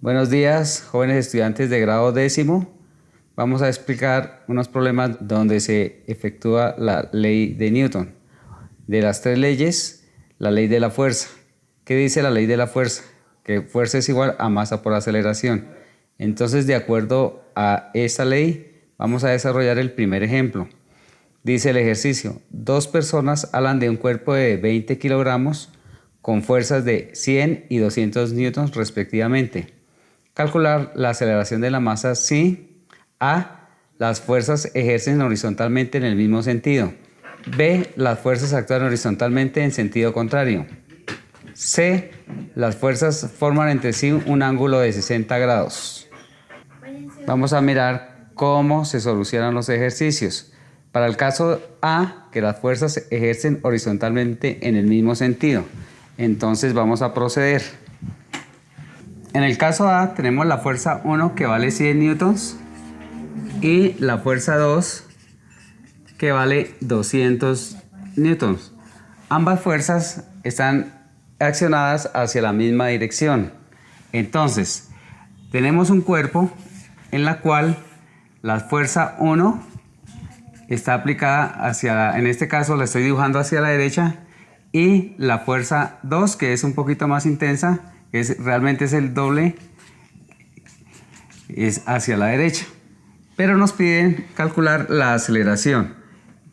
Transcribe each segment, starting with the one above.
Buenos días, jóvenes estudiantes de grado décimo. Vamos a explicar unos problemas donde se efectúa la ley de Newton. De las tres leyes, la ley de la fuerza. ¿Qué dice la ley de la fuerza? Que fuerza es igual a masa por aceleración. Entonces, de acuerdo a esta ley, vamos a desarrollar el primer ejemplo. Dice el ejercicio: dos personas alan de un cuerpo de 20 kilogramos con fuerzas de 100 y 200 newtons respectivamente. Calcular la aceleración de la masa si A. Las fuerzas ejercen horizontalmente en el mismo sentido. B. Las fuerzas actúan horizontalmente en sentido contrario. C. Las fuerzas forman entre sí un ángulo de 60 grados. Vamos a mirar cómo se solucionan los ejercicios. Para el caso A, que las fuerzas ejercen horizontalmente en el mismo sentido. Entonces vamos a proceder. En el caso A tenemos la fuerza 1 que vale 100 newtons y la fuerza 2 que vale 200 newtons. Ambas fuerzas están accionadas hacia la misma dirección. Entonces, tenemos un cuerpo en la cual la fuerza 1 está aplicada en este caso la estoy dibujando hacia la derecha, y la fuerza 2, que es un poquito más intensa, realmente es el doble, es hacia la derecha. Pero nos piden calcular la aceleración.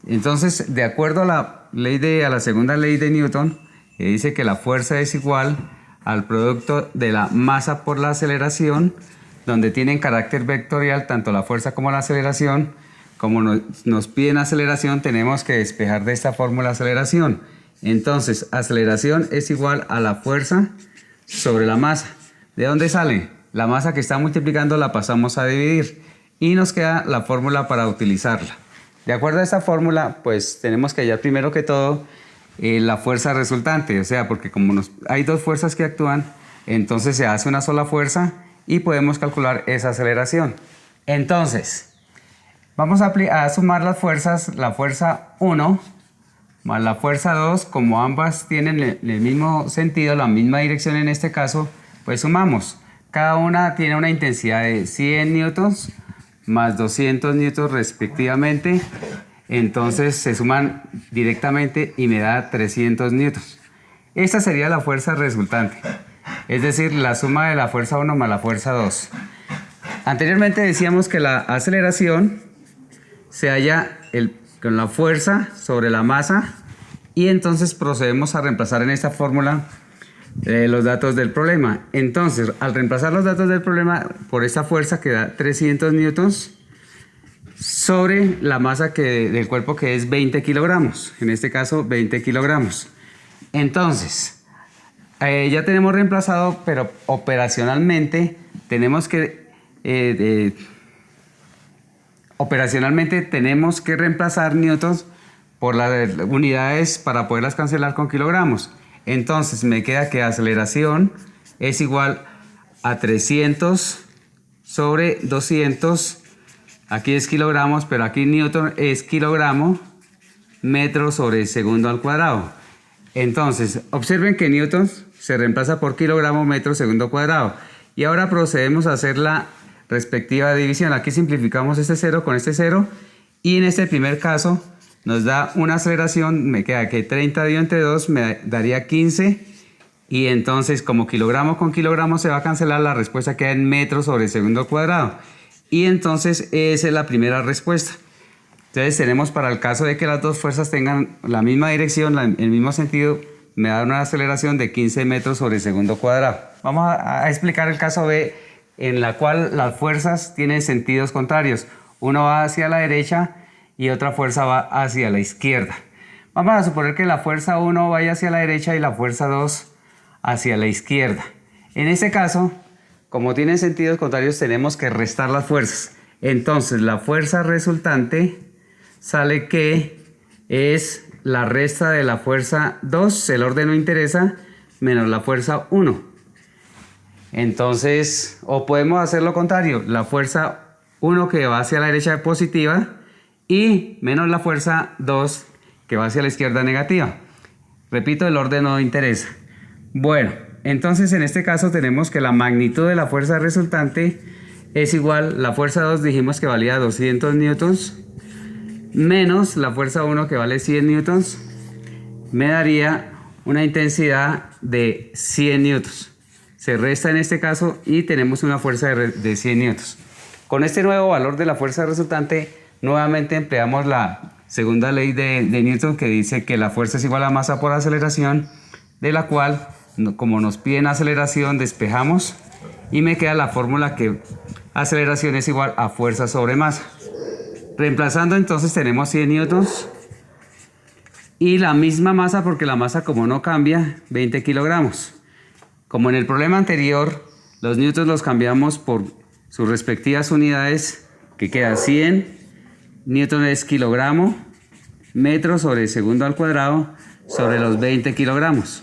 Entonces, de acuerdo a la segunda ley de Newton, que dice que la fuerza es igual al producto de la masa por la aceleración, donde tienen carácter vectorial tanto la fuerza como la aceleración. Como nos piden aceleración, tenemos que despejar de esta fórmula aceleración. Entonces, aceleración es igual a la fuerza sobre la masa. ¿De dónde sale? La masa que está multiplicando la pasamos a dividir y nos queda la fórmula para utilizarla. De acuerdo a esta fórmula, pues tenemos que hallar primero que todo la fuerza resultante, o sea, porque como hay dos fuerzas que actúan, entonces se hace una sola fuerza y podemos calcular esa aceleración. Entonces, vamos a sumar las fuerzas, la fuerza 1 más la fuerza 2, como ambas tienen el mismo sentido, la misma dirección en este caso, pues sumamos. Cada una tiene una intensidad de 100 newtons más 200 newtons respectivamente, entonces se suman directamente y me da 300 newtons. Esta sería la fuerza resultante, es decir, la suma de la fuerza 1 más la fuerza 2. Anteriormente decíamos que la aceleración se halla con la fuerza sobre la masa, y entonces procedemos a reemplazar en esta fórmula los datos del problema. Entonces, al reemplazar los datos del problema por esta fuerza que da 300 newtons sobre la masa del cuerpo, que es 20 kilogramos, en este caso 20 kilogramos. Entonces, ya tenemos reemplazado, pero operacionalmente tenemos que reemplazar newtons por las unidades para poderlas cancelar con kilogramos. Entonces me queda que aceleración es igual a 300 sobre 200. Aquí es kilogramos, pero aquí newton es kilogramo metro sobre segundo al cuadrado. Entonces, observen que newton se reemplaza por kilogramo metro segundo cuadrado. Y ahora procedemos a hacer la respectiva división. Aquí simplificamos este 0 con este 0, y en este primer caso nos da una aceleración, me queda que 30 dividido entre 2 me daría 15, y entonces como kilogramo con kilogramo se va a cancelar, la respuesta queda en metros sobre segundo cuadrado, y entonces esa es la primera respuesta. Entonces tenemos, para el caso de que las dos fuerzas tengan la misma dirección, el mismo sentido, me da una aceleración de 15 metros sobre segundo cuadrado. Vamos a explicar el caso B, en la cual las fuerzas tienen sentidos contrarios. Uno va hacia la derecha y otra fuerza va hacia la izquierda. Vamos a suponer que la fuerza 1 vaya hacia la derecha y la fuerza 2 hacia la izquierda. En este caso, como tienen sentidos contrarios, tenemos que restar las fuerzas. Entonces, la fuerza resultante sale que es la resta de la fuerza 2, el orden no interesa, menos la fuerza 1. Entonces, o podemos hacer lo contrario, la fuerza 1 que va hacia la derecha positiva y menos la fuerza 2 que va hacia la izquierda negativa. Repito, el orden no interesa. Bueno, entonces en este caso tenemos que la magnitud de la fuerza resultante es igual, la fuerza 2 dijimos que valía 200 newtons, menos la fuerza 1 que vale 100 newtons, me daría una intensidad de 100 newtons. Se resta en este caso y tenemos una fuerza de 100 newtons. Con este nuevo valor de la fuerza resultante, nuevamente empleamos la segunda ley de Newton, que dice que la fuerza es igual a masa por aceleración, de la cual, como nos piden aceleración, despejamos y me queda la fórmula que aceleración es igual a fuerza sobre masa. Reemplazando entonces tenemos 100 newtons y la misma masa, porque la masa como no cambia, 20 kilogramos. Como en el problema anterior, los newtons los cambiamos por sus respectivas unidades, que queda 100 newton es kilogramo, metro sobre segundo al cuadrado sobre los 20 kilogramos.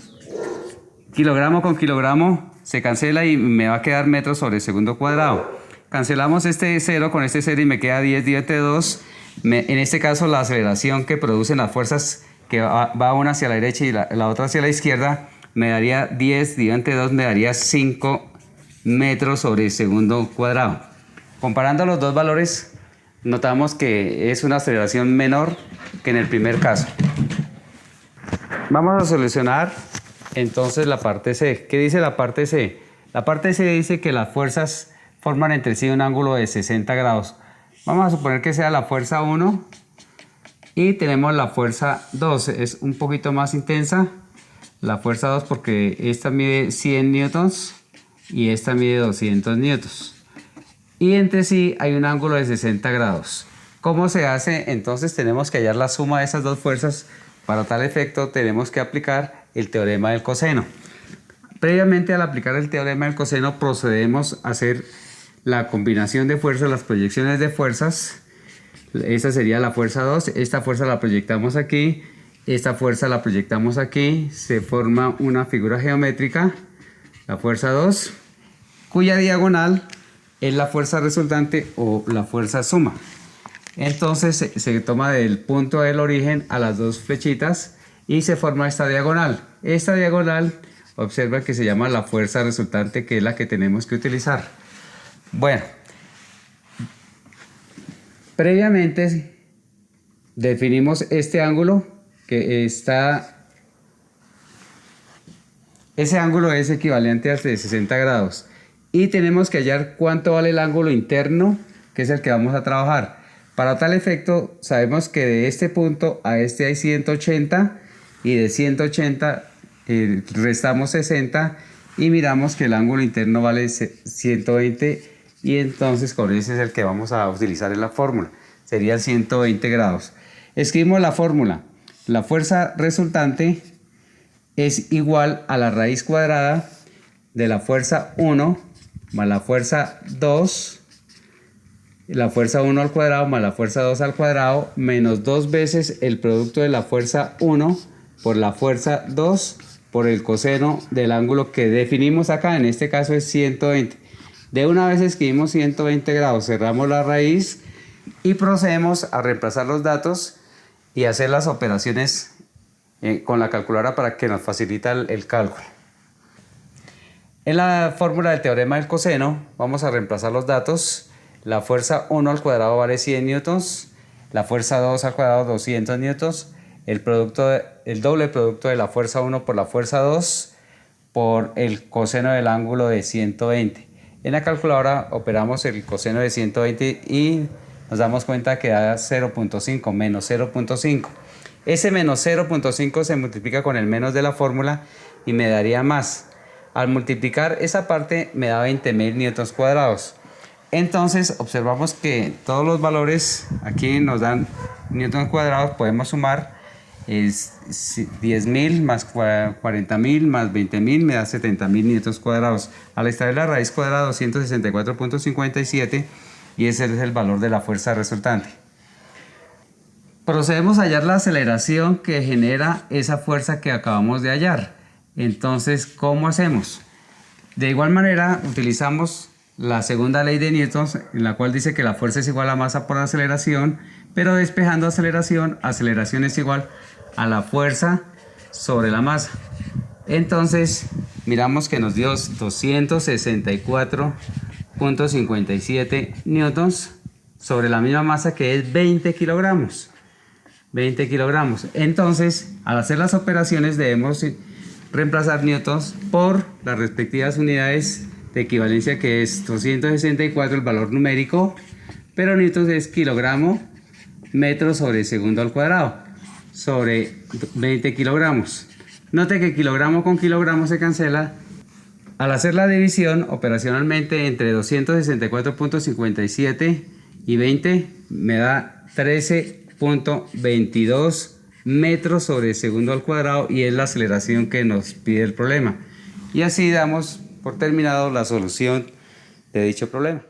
Kilogramo con kilogramo se cancela y me va a quedar metro sobre segundo cuadrado. Cancelamos este 0 con este 0 y me queda 10 divided 2. En este caso la aceleración que producen las fuerzas, que va una hacia la derecha y la otra hacia la izquierda, me daría 10 divided 2, me daría 5 metros sobre segundo cuadrado. Comparando los dos valores, notamos que es una aceleración menor que en el primer caso. Vamos a solucionar entonces la parte C. ¿Qué dice la parte C? La parte C dice que las fuerzas forman entre sí un ángulo de 60 grados. Vamos a suponer que sea la fuerza 1 y tenemos la fuerza 2. Es un poquito más intensa la fuerza 2 porque esta mide 100 newtons y esta mide 200 newtons. Y entre sí hay un ángulo de 60 grados. ¿Cómo se hace? Entonces tenemos que hallar la suma de esas dos fuerzas. Para tal efecto tenemos que aplicar el teorema del coseno. Previamente, al aplicar el teorema del coseno, procedemos a hacer la combinación de fuerzas, las proyecciones de fuerzas. Esta sería la fuerza 2, esta fuerza la proyectamos aquí, esta fuerza la proyectamos aquí, se forma una figura geométrica, la fuerza 2, cuya diagonal es la fuerza resultante o la fuerza suma. Entonces se toma del punto del origen a las dos flechitas y se forma esta diagonal. Esta diagonal, observa que se llama la fuerza resultante, que es la que tenemos que utilizar. Bueno, previamente definimos este ángulo que está, ese ángulo es equivalente al de 60 grados y tenemos que hallar cuánto vale el ángulo interno, que es el que vamos a trabajar. Para tal efecto sabemos que de este punto a este hay 180 y de 180 restamos 60 y miramos que el ángulo interno vale 120 y entonces con ese es el que vamos a utilizar en la fórmula. Sería 120 grados. Escribimos la fórmula. La fuerza resultante es igual a la raíz cuadrada de la fuerza 1 más la fuerza 2, la fuerza 1 al cuadrado más la fuerza 2 al cuadrado, menos 2 veces el producto de la fuerza 1 por la fuerza 2 por el coseno del ángulo que definimos acá, en este caso es 120. De una vez escribimos 120 grados, cerramos la raíz y procedemos a reemplazar los datos y hacer las operaciones con la calculadora para que nos facilite el cálculo. En la fórmula del teorema del coseno vamos a reemplazar los datos. La fuerza 1 al cuadrado vale 100 newtons, la fuerza 2 al cuadrado 200 newtons, el doble producto de la fuerza 1 por la fuerza 2 por el coseno del ángulo de 120. En la calculadora operamos el coseno de 120 y nos damos cuenta que da 0.5, menos 0.5. Ese menos 0.5 se multiplica con el menos de la fórmula y me daría más. Al multiplicar esa parte me da 20.000 newtons cuadrados. Entonces observamos que todos los valores aquí nos dan newtons cuadrados, podemos sumar, es 10.000 más 40.000 más 20.000 me da 70.000 newtons cuadrados. Al extraer la raíz cuadrada 264.57 y ese es el valor de la fuerza resultante. Procedemos a hallar la aceleración que genera esa fuerza que acabamos de hallar. Entonces, ¿cómo hacemos? De igual manera utilizamos la segunda ley de Newton, en la cual dice que la fuerza es igual a masa por aceleración, pero despejando aceleración, aceleración es igual a la fuerza sobre la masa. Entonces, miramos que nos dio 264.57 newtons sobre la misma masa que es 20 kilogramos. 20 kilogramos. Entonces, al hacer las operaciones debemos reemplazar newtons por las respectivas unidades de equivalencia, que es 264 el valor numérico, pero newtons es kilogramo metro sobre segundo al cuadrado sobre 20 kilogramos. Note que kilogramo con kilogramo se cancela. Al hacer la división operacionalmente entre 264.57 y 20 me da 13.22 metros sobre segundo al cuadrado, y es la aceleración que nos pide el problema. Y así damos por terminado la solución de dicho problema.